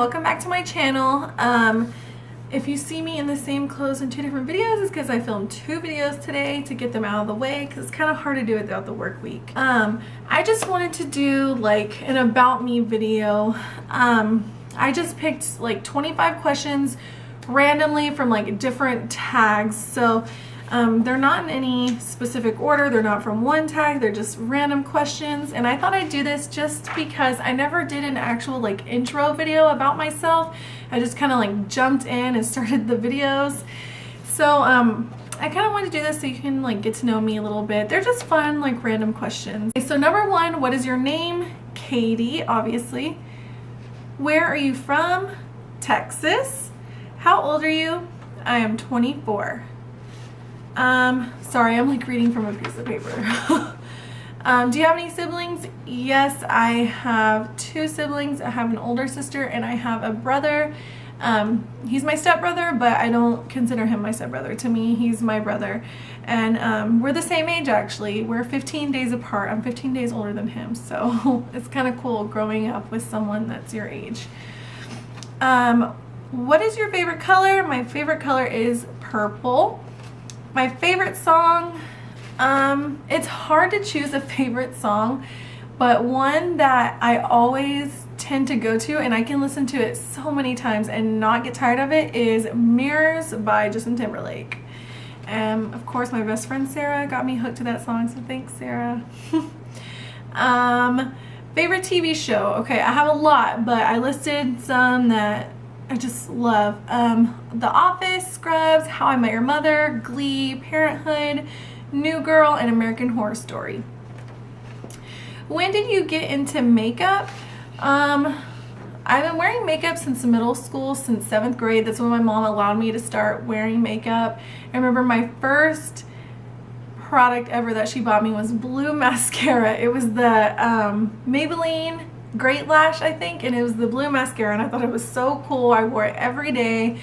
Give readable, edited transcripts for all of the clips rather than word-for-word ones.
welcome back to my channel. If you see me in the same clothes in two different videos, it's because I filmed two videos today to get them out of the way because it's kind of hard to do it throughout the work week. I just wanted to do like an about me video. I just picked like 25 questions randomly from like different tags. So they're not in any specific order. They're not from one tag. They're just random questions. And I thought I'd do this just because I never did an actual like intro video about myself. I just kind of like jumped in and started the videos. So I kind of wanted to do this so you can like get to know me a little bit. They're just fun, like random questions. Okay, so number one, what is your name? Katie, obviously. Where are you from? Texas. How old are you? I am 24. Sorry, I'm like reading from a piece of paper. Do you have any siblings? Yes, I have two siblings. I have an older sister and I have a brother. He's my stepbrother, but I don't consider him my stepbrother. To me, he's my brother. And we're the same age actually. We're 15 days apart. I'm 15 days older than him. So it's kind of cool growing up with someone that's your age. What is your favorite color? My favorite color is purple. My favorite song, it's hard to choose a favorite song, but one that I always tend to go to and I can listen to it so many times and not get tired of it is Mirrors by Justin Timberlake. And of course my best friend Sarah got me hooked to that song, so thanks Sarah. Favorite TV show, okay, I have a lot, but I listed some that I just love. The Office, Scrubs, How I Met Your Mother, Glee, Parenthood, New Girl, and American Horror Story. When did you get into makeup? I've been wearing makeup since middle school, since 7th grade. That's when my mom allowed me to start wearing makeup. I remember my first product ever that she bought me was blue mascara. It was the Maybelline Great Lash, I think, and it was the blue mascara, and I thought it was so cool. I wore it every day,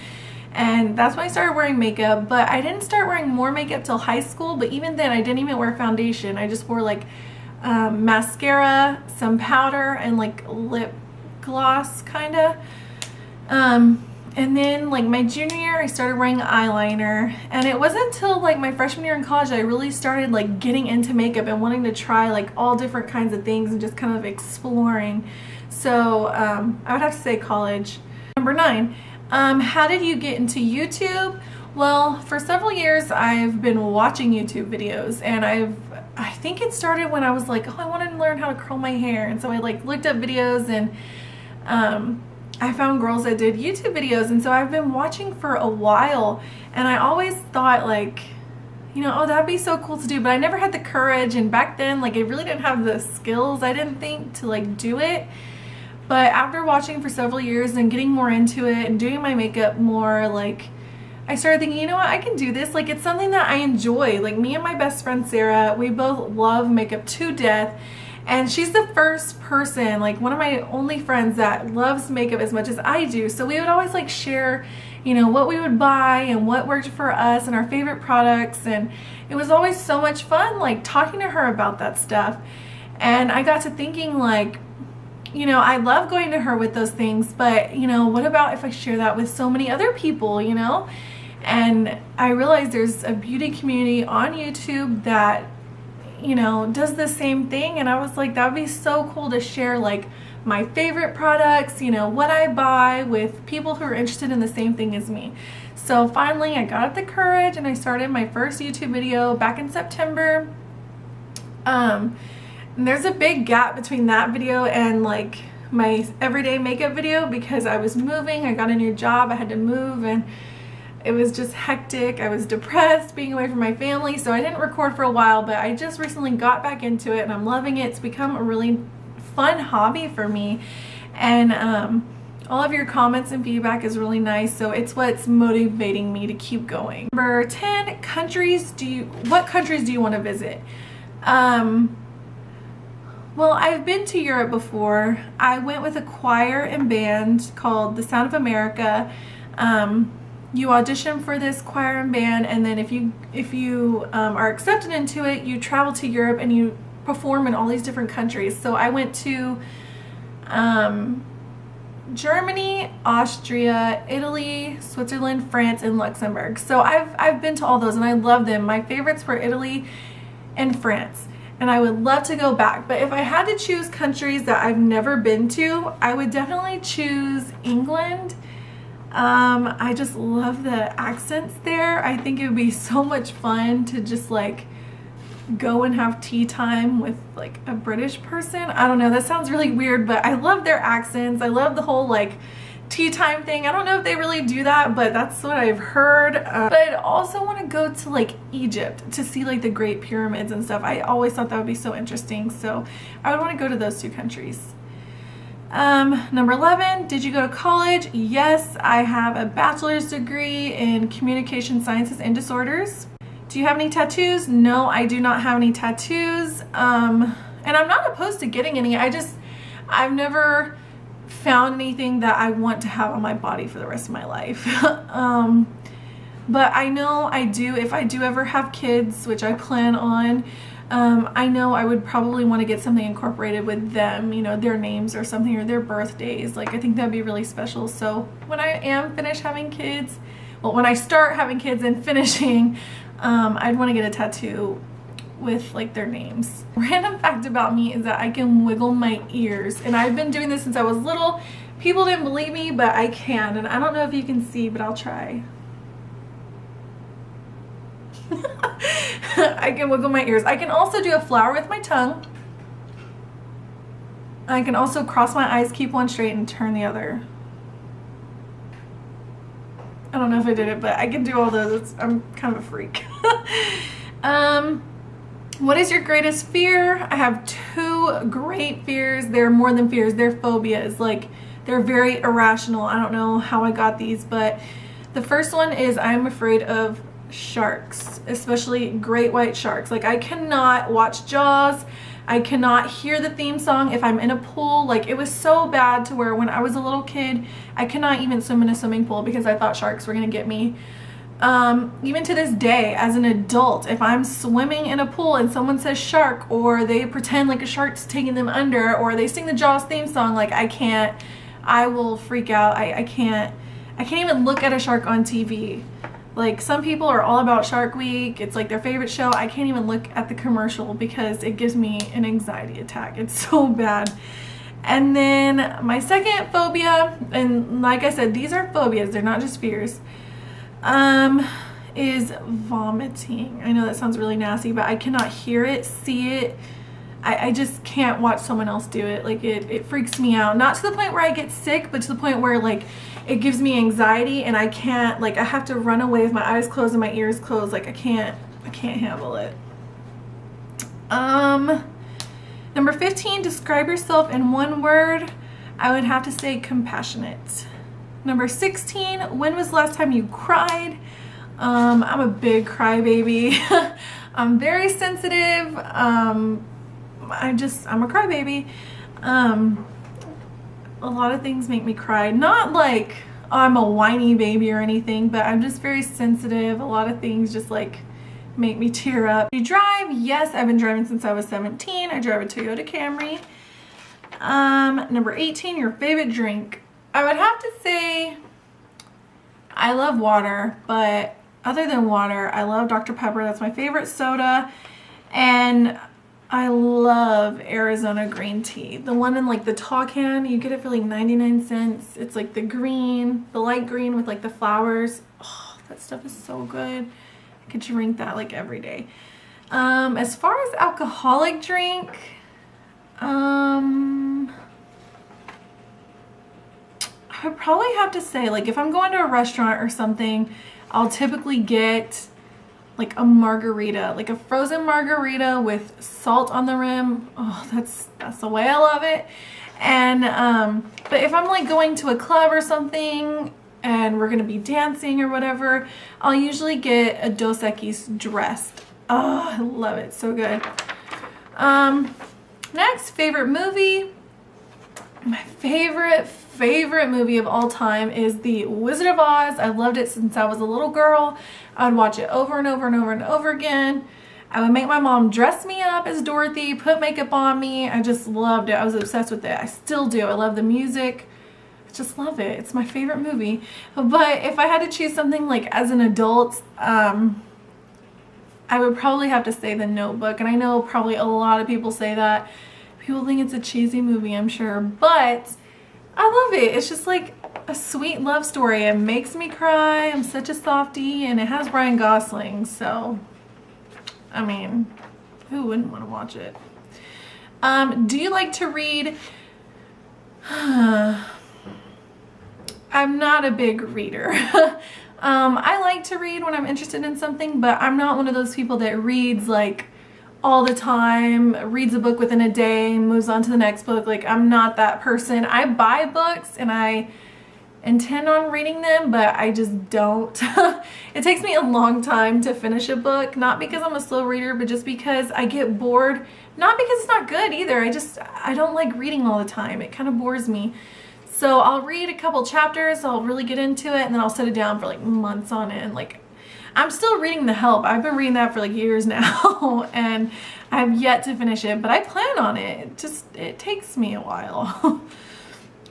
and that's when I started wearing makeup. But I didn't start wearing more makeup till high school, but even then I didn't even wear foundation. I just wore like mascara, some powder, and like lip gloss kinda. And then like my junior year I started wearing eyeliner, and it wasn't until like my freshman year in college I really started like getting into makeup and wanting to try like all different kinds of things and just kind of exploring. So I would have to say college. Number 9, how did you get into YouTube? Well, for several years I've been watching YouTube videos, and I think it started when I was like, oh, I wanted to learn how to curl my hair, and so I like looked up videos, and I found girls that did YouTube videos, and so I've been watching for a while, and I always thought like, you know, oh, that'd be so cool to do, but I never had the courage, and back then like I really didn't have the skills, I didn't think, to like do it. But after watching for several years and getting more into it and doing my makeup more, like I started thinking, you know what, I can do this. Like, it's something that I enjoy. Like, me and my best friend Sarah, we both love makeup to death. And she's the first person, like one of my only friends, that loves makeup as much as I do. So we would always like share, you know, what we would buy and what worked for us and our favorite products. And it was always so much fun, like talking to her about that stuff. And I got to thinking like, you know, I love going to her with those things, but you know, what about if I share that with so many other people, you know? And I realized there's a beauty community on YouTube that, you know, does the same thing, and I was like, that would be so cool to share like my favorite products, you know, what I buy, with people who are interested in the same thing as me. So finally I got up the courage and I started my first YouTube video back in September. And there's a big gap between that video and like my everyday makeup video because I was moving, I got a new job, I had to move, and it was just hectic. I was depressed being away from my family, so I didn't record for a while, but I just recently got back into it and I'm loving it. It's become a really fun hobby for me, and all of your comments and feedback is really nice, so it's what's motivating me to keep going. Number 10, what countries do you want to visit? Well, I've been to Europe before. I went with a choir and band called The Sound of America. You audition for this choir and band, and then if you are accepted into it, you travel to Europe and you perform in all these different countries. So I went to Germany, Austria, Italy, Switzerland, France, and Luxembourg. So I've been to all those and I love them. My favorites were Italy and France, and I would love to go back. But if I had to choose countries that I've never been to, I would definitely choose England. I just love the accents there. I think it would be so much fun to just like go and have tea time with like a British person. I don't know, that sounds really weird, but I love their accents. I love the whole like tea time thing. I don't know if they really do that, but that's what I've heard. But I'd also want to go to like Egypt to see like the Great Pyramids and stuff. I always thought that would be so interesting, so I would want to go to those two countries. Number 11, did you go to college? Yes, I have a bachelor's degree in communication sciences and disorders. Do you have any tattoos? No, I do not have any tattoos. And I'm not opposed to getting any. I've never found anything that I want to have on my body for the rest of my life. But I know I do, if I do ever have kids, which I plan on, I know I would probably want to get something incorporated with them, you know, their names or something, or their birthdays. Like, I think that'd be really special. So when I am finished having kids, well, when I start having kids and finishing, I'd want to get a tattoo with like their names. Random fact about me is that I can wiggle my ears, and I've been doing this since I was little. People didn't believe me, but I can, and I don't know if you can see, but I'll try. I can wiggle my ears. I can also do a flower with my tongue. I can also cross my eyes, keep one straight, and turn the other. I don't know if I did it, but I can do all those. I'm kind of a freak. What is your greatest fear? I have two great fears. They're more than fears. They're phobias. Like, they're very irrational. I don't know how I got these, but the first one is I'm afraid of sharks, especially great white sharks. Like, I cannot watch Jaws. I cannot hear the theme song if I'm in a pool. Like, it was so bad to where when I was a little kid, I could not even swim in a swimming pool because I thought sharks were gonna get me. Even to this day, as an adult, if I'm swimming in a pool and someone says shark, or they pretend like a shark's taking them under, or they sing the Jaws theme song, like, I will freak out. I can't even look at a shark on TV. Like, some people are all about Shark Week. It's like their favorite show. I can't even look at the commercial because it gives me an anxiety attack. It's so bad. And then my second phobia, and like I said, these are phobias, they're not just fears, is vomiting. I know that sounds really nasty, but I cannot hear it, see it. I just can't watch someone else do it. Like, it freaks me out. Not to the point where I get sick, but to the point where, like, it gives me anxiety, and I can't, like, I have to run away with my eyes closed and my ears closed. Like, I can't handle it. Number 15, describe yourself in one word. I would have to say compassionate. Number 16, when was the last time you cried? I'm a big crybaby. I'm very sensitive. I'm a crybaby. A lot of things make me cry. Not like I'm a whiny baby or anything, but I'm just very sensitive. A lot of things just like make me tear up. You drive? Yes, I've been driving since I was 17. I drive a Toyota Camry. Number 18, your favorite drink. I would have to say I love water, but other than water, I love Dr. Pepper. That's my favorite soda. And I love Arizona green tea. The one in like the tall can, you get it for like 99 cents. It's like the green, the light green with like the flowers. Oh, that stuff is so good. I could drink that like every day. As far as alcoholic drink, I would probably have to say, like, if I'm going to a restaurant or something, I'll typically get like a margarita, like a frozen margarita with salt on the rim. Oh, that's the way I love it. And but if I'm like going to a club or something and we're gonna be dancing or whatever, I'll usually get a Dos Equis dressed. Oh, I love it, so good. Next, favorite movie. My favorite movie of all time is The Wizard of Oz. I loved it since I was a little girl. I would watch it over and over and over and over again. I would make my mom dress me up as Dorothy, put makeup on me. I just loved it. I was obsessed with it. I still do. I love the music. just love it. It's my favorite movie. But if I had to choose something like as an adult, I would probably have to say The Notebook. And I know probably a lot of people say that. People think it's a cheesy movie, I'm sure, but I love it. It's just like a sweet love story. It makes me cry. I'm such a softie, and it has Ryan Gosling, so I mean, who wouldn't want to watch it? Do you like to read? I'm not a big reader. I like to read when I'm interested in something, but I'm not one of those people that reads like all the time, reads a book within a day, moves on to the next book. Like, I'm not that person. I buy books and I intend on reading them, but I just don't. It takes me a long time to finish a book, not because I'm a slow reader, but just because I get bored. Not because it's not good either. I don't like reading all the time. It kind of bores me. So I'll read a couple chapters, I'll really get into it, and then I'll set it down for like months on end. Like, I'm still reading The Help. I've been reading that for like years now, and I have yet to finish it, but I plan on it. It takes me a while.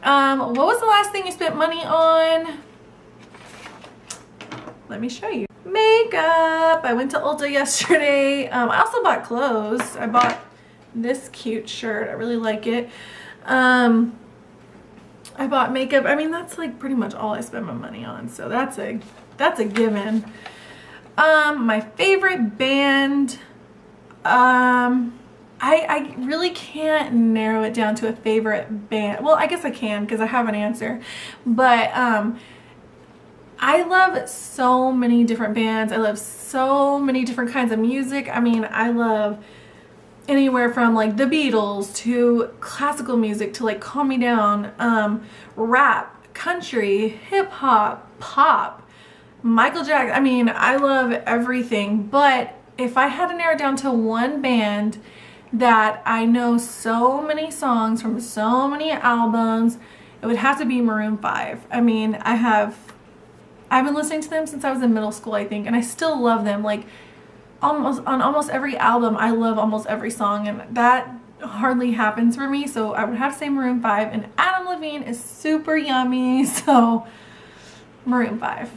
What was the last thing you spent money on? Let me show you. Makeup. I went to Ulta yesterday. I also bought clothes. I bought this cute shirt. I really like it. I bought makeup. I mean, that's like pretty much all I spend my money on, so that's a given. My favorite band, I really can't narrow it down to a favorite band. Well, I guess I can because I have an answer, but I love so many different bands. I love so many different kinds of music. I mean, I love anywhere from like the Beatles to classical music to like calm me down, rap, country, hip hop, pop, Michael Jackson. I mean, I love everything, but if I had to narrow it down to one band that I know so many songs from so many albums, it would have to be Maroon 5. I mean, I've been listening to them since I was in middle school, I think, and I still love them. Like, almost every album, I love almost every song, and that hardly happens for me, so I would have to say Maroon 5, and Adam Levine is super yummy, so Maroon 5.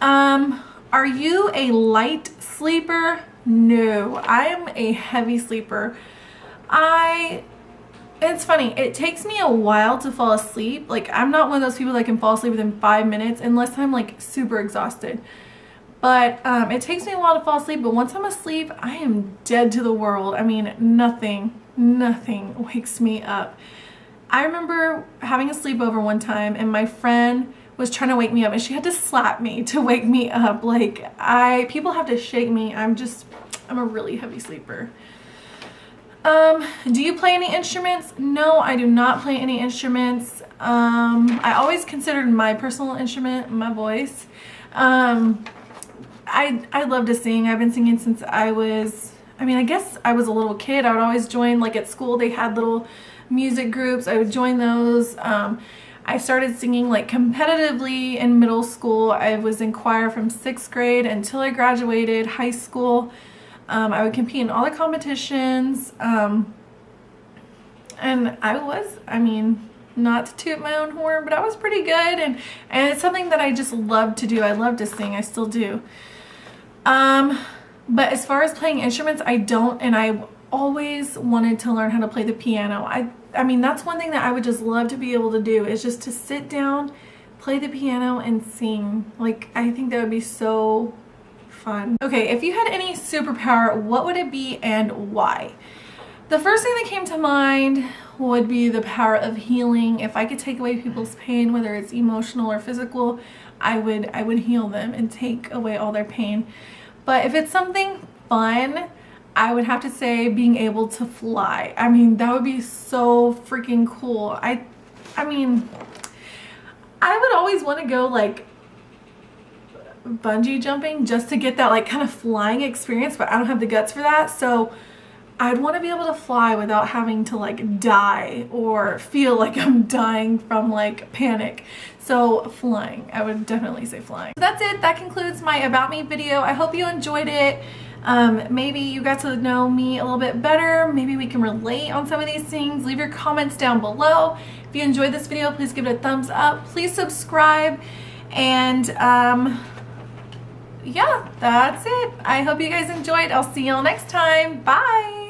Are you a light sleeper? No, I am a heavy sleeper. It's funny, it takes me a while to fall asleep. Like, I'm not one of those people that can fall asleep within 5 minutes unless I'm like super exhausted. But it takes me a while to fall asleep, but once I'm asleep, I am dead to the world. I mean, nothing wakes me up. I remember having a sleepover one time, and my friend was trying to wake me up, and she had to slap me to wake me up. Like, people have to shake me. I'm a really heavy sleeper. Do you play any instruments? No, I do not play any instruments. I always considered my personal instrument my voice. I love to sing. I've been singing since I guess I was a little kid. I would always join, like at school they had little music groups. I would join those. I started singing like competitively in middle school. I was in choir from 6th grade until I graduated high school. I would compete in all the competitions. And not to toot my own horn, but I was pretty good, and it's something that I just love to do. I love to sing. I still do. But as far as playing instruments, I don't, and I always wanted to learn how to play the piano. I mean, that's one thing that I would just love to be able to do, is just to sit down, play the piano, and sing. Like, I think that would be so fun. Okay, if you had any superpower, what would it be and why? The first thing that came to mind would be the power of healing. If I could take away people's pain, whether it's emotional or physical, I would heal them and take away all their pain. But if it's something fun, I would have to say being able to fly. I mean, that would be so freaking cool. I mean, I would always want to go like bungee jumping just to get that like kind of flying experience, but I don't have the guts for that. So I'd want to be able to fly without having to like die or feel like I'm dying from like panic. So flying, I would definitely say flying. So that's it. That concludes my About Me video. I hope you enjoyed it. Maybe you got to know me a little bit better. Maybe we can relate on some of these things. Leave your comments down below. If you enjoyed this video, please give it a thumbs up. Please subscribe. And yeah, that's it. I hope you guys enjoyed. I'll see y'all next time. Bye.